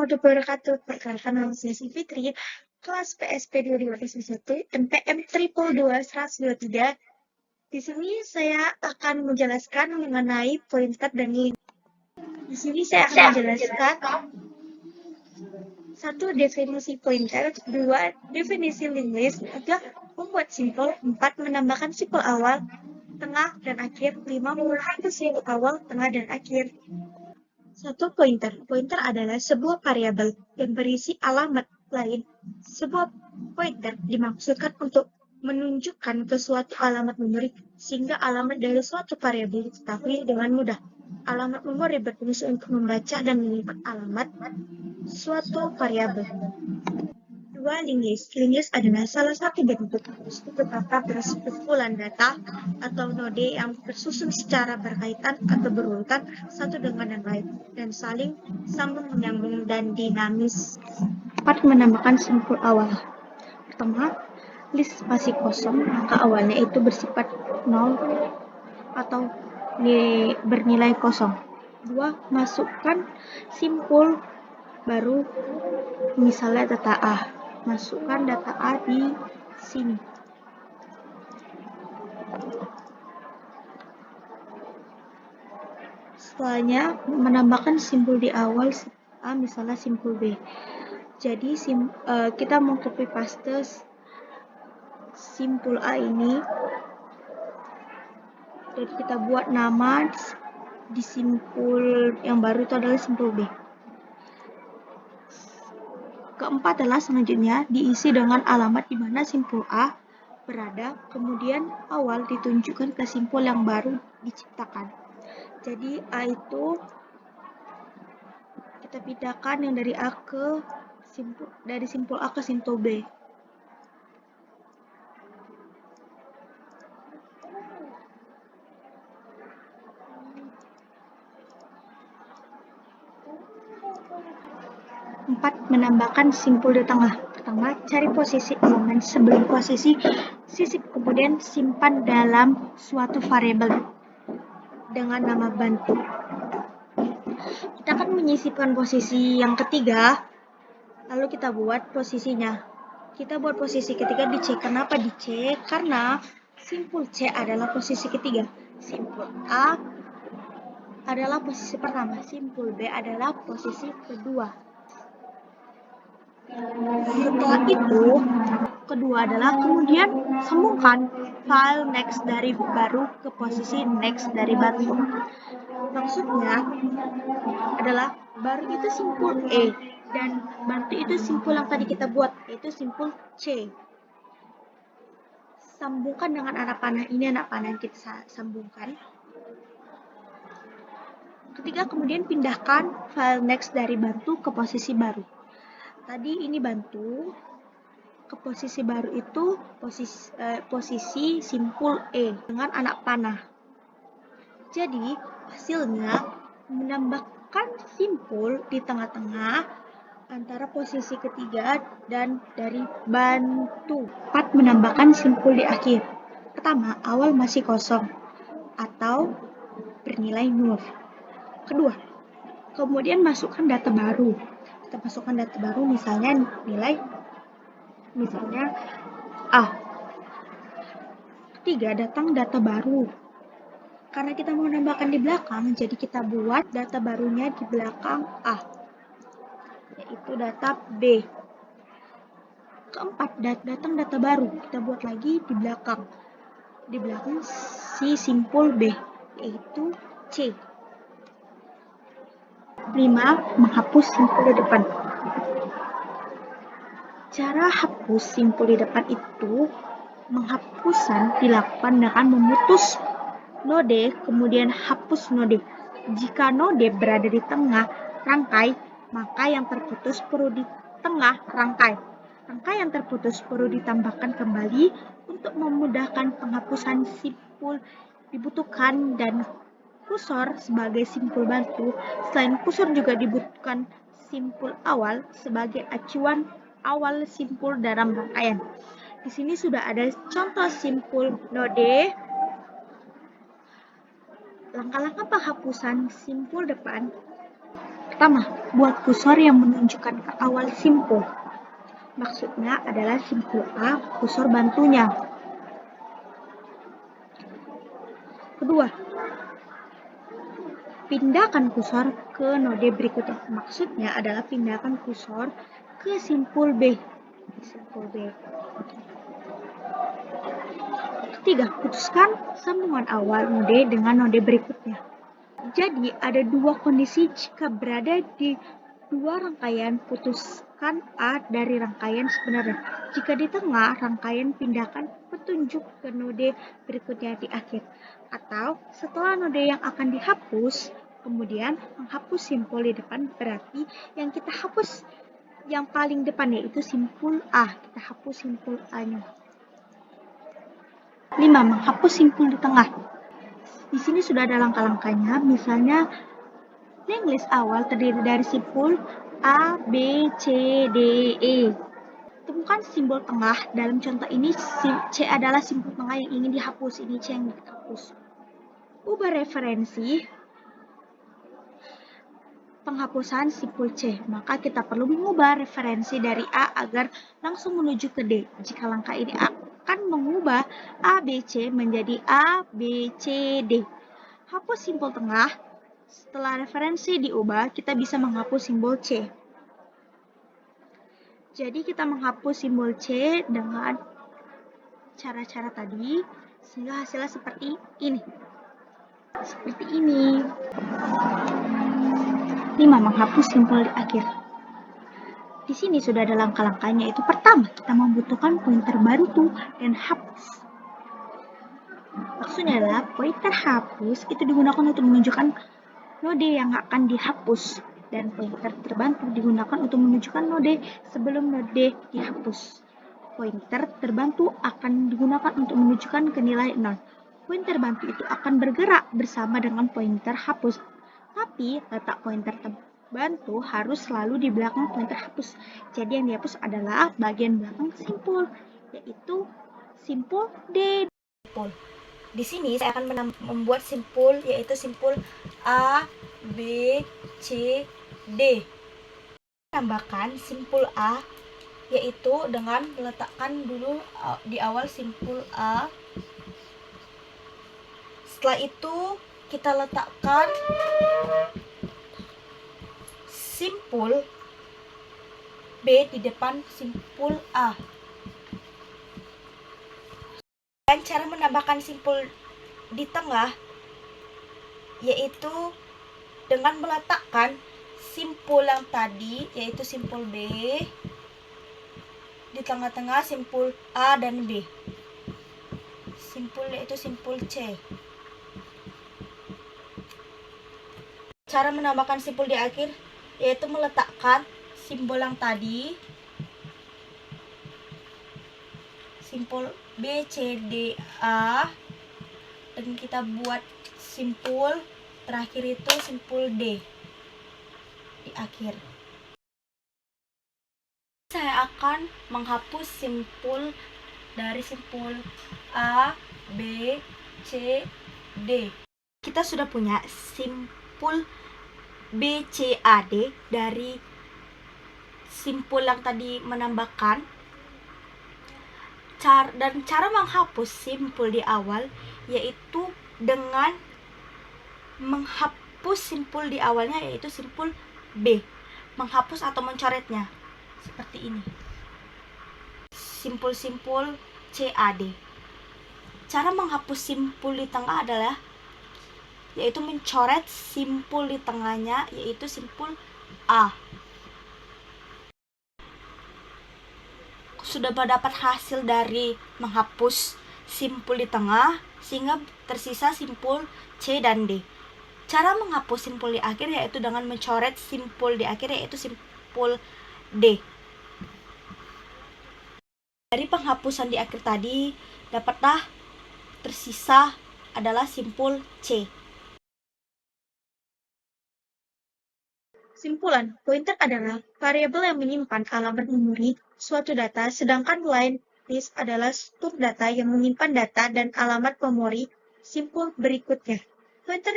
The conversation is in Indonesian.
warahmatullahi wabarakatuh. Perkenalkan nama saya Fitri, kelas PSP 2021, NPM 222-123. Di sini saya akan menjelaskan mengenai pointer dan link. Di sini saya akan menjelaskan 1. Definisi pointer, 2. Definisi link list, 3. Membuat simpel, 4. Menambahkan simpel awal, tengah, dan akhir, 5. Menghapus simpel awal, tengah, dan akhir. 1. Pointer. Pointer adalah sebuah variabel yang berisi alamat lain. Sebuah pointer dimaksudkan untuk menunjukkan ke suatu alamat memori sehingga alamat dari suatu variabel diketahui dengan mudah. Alamat memori berfungsi untuk membaca dan menyimpan alamat suatu variabel. 2. Link list. Link list adalah salah satu bentuk struktur data bersekumpulan data atau node yang tersusun secara berkaitan atau berurutan satu dengan yang lain dan saling sambung menyambung dan dinamis. 4. Menambahkan simpul awal. Pertama, list spasi kosong, maka awalnya itu bersifat 0 atau bernilai kosong. 2. Masukkan simpul baru, misalnya data A. Masukkan data A di sini. Setelahnya, menambahkan simpul di awal A, misalnya simpul B. Jadi, kita mau copy paste simpul A ini. Jadi, kita buat nama di simpul yang baru itu adalah simpul B. Keempat adalah selanjutnya diisi dengan alamat di mana simpul A berada, kemudian awal ditunjukkan ke simpul yang baru diciptakan. Jadi A itu kita pindahkan yang dari simpul A ke simpul B. Empat, menambahkan simpul di tengah. Pertama, cari posisi elemen sebelum posisi sisip, kemudian simpan dalam suatu variabel dengan nama bantu. Kita akan menyisipkan posisi yang ketiga, lalu kita buat posisinya. Kita buat posisi ketiga di C. Kenapa di C? Karena simpul C adalah posisi ketiga. Simpul A adalah posisi pertama. Simpul B adalah posisi kedua. Setelah itu, kedua adalah kemudian sambungkan file next dari baru ke posisi next dari baru. Maksudnya adalah baru itu simpul E dan bantu itu simpul yang tadi kita buat, yaitu simpul C. Sambungkan dengan anak panah. Ini anak panah yang kita sambungkan. Ketiga, kemudian pindahkan file next dari bantu ke posisi baru. Tadi ini bantu, ke posisi baru itu posisi simpul E dengan anak panah. Jadi hasilnya menambahkan simpul di tengah-tengah antara posisi ketiga dan dari bantu. 4. Menambahkan simpul di akhir. Pertama, awal masih kosong atau bernilai 0. Kedua, kemudian masukkan data baru. Kita masukkan data baru, misalnya A. Ketiga, datang data baru. Karena kita mau menambahkan di belakang, jadi kita buat data barunya di belakang A, yaitu data B. Keempat, datang data baru. Kita buat lagi di belakang si simpul B, yaitu C. 5. Menghapus simpul di depan. Cara hapus simpul di depan itu, penghapusan dilakukan dengan memutus node, kemudian hapus node. Jika node berada di tengah rangkai, maka yang terputus perlu di tengah rangkai. Rangkai yang terputus perlu ditambahkan kembali. Untuk memudahkan penghapusan simpul dibutuhkan dan kursor sebagai simpul bantu. Selain kursor juga dibutuhkan simpul awal sebagai acuan awal simpul dalam rangkaian. Di sini sudah ada contoh simpul node. Langkah-langkah penghapusan simpul depan. Pertama, buat kursor yang menunjukkan ke awal simpul. Maksudnya adalah simpul A, kursor bantunya. Kedua, pindahkan kursor ke node berikutnya. Maksudnya adalah pindahkan kursor ke simpul B. Ketiga, putuskan sambungan awal node dengan node berikutnya. Jadi, ada dua kondisi jika berada di dua rangkaian, putuskan A dari rangkaian sebenarnya. Jika di tengah rangkaian, pindahkan petunjuk ke node berikutnya di akhir. Atau setelah node yang akan dihapus, kemudian menghapus simpul di depan, berarti yang kita hapus yang paling depan yaitu simpul A. Kita hapus simpul A-nya. 5. Menghapus simpul di tengah. Di sini sudah ada langkah-langkahnya, misalnya linked list awal terdiri dari simpul A, B, C, D, E. Temukan simbol tengah. Dalam contoh ini, C adalah simbol tengah yang ingin dihapus. Ini C yang dihapus. Ubah referensi penghapusan simpul C. Maka kita perlu mengubah referensi dari A agar langsung menuju ke D. Jika langkah ini akan mengubah A, B, C menjadi A, B, C, D. Hapus simpul tengah. Setelah referensi diubah, kita bisa menghapus simbol C. Jadi kita menghapus simbol C dengan cara-cara tadi, sehingga hasilnya seperti ini. 5. Menghapus simpul di akhir. Di sini sudah ada langkah-langkahnya, yaitu pertama, kita membutuhkan pointer baru tuh dan hapus. Maksudnya adalah pointer hapus itu digunakan untuk menunjukkan node yang akan dihapus, dan pointer terbantu digunakan untuk menunjukkan node sebelum node dihapus. Pointer terbantu akan digunakan untuk menunjukkan ke nilai 0. Pointer bantu itu akan bergerak bersama dengan pointer hapus. Tapi letak pointer terbantu harus selalu di belakang pointer hapus. Jadi yang dihapus adalah bagian belakang simpul, yaitu simpul D. Di sini saya akan membuat simpul, yaitu simpul A, B, C, D. Tambahkan simpul A, yaitu dengan meletakkan dulu di awal simpul A. Setelah itu kita letakkan simpul B di depan simpul A. Dan cara menambahkan simpul di tengah yaitu dengan meletakkan simpul yang tadi, yaitu simpul B, di tengah-tengah simpul A dan B. Simpul yaitu simpul C. Cara menambahkan simpul di akhir yaitu meletakkan simbol yang tadi, simpul B, C, D, A, dan kita buat simpul terakhir itu simpul D di akhir. Saya akan menghapus simpul dari simpul A, B, C, D. Kita sudah punya simpul B, C, A, D dari simpul yang tadi menambahkan. Dan cara menghapus simpul di awal yaitu dengan menghapus simpul di awalnya, yaitu simpul B, menghapus atau mencoretnya seperti ini, simpul-simpul CAD. Cara menghapus simpul di tengah adalah yaitu mencoret simpul di tengahnya, yaitu simpul A. Sudah mendapat hasil dari menghapus simpul di tengah sehingga tersisa simpul C dan D. Cara menghapus simpul di akhir yaitu dengan mencoret simpul di akhir, yaitu simpul D. Dari penghapusan di akhir tadi dapatlah tersisa adalah simpul C. Simpulan, pointer adalah variabel yang menyimpan alamat memori suatu data, sedangkan line list adalah struktur data yang menyimpan data dan alamat memori simpul berikutnya. Pointer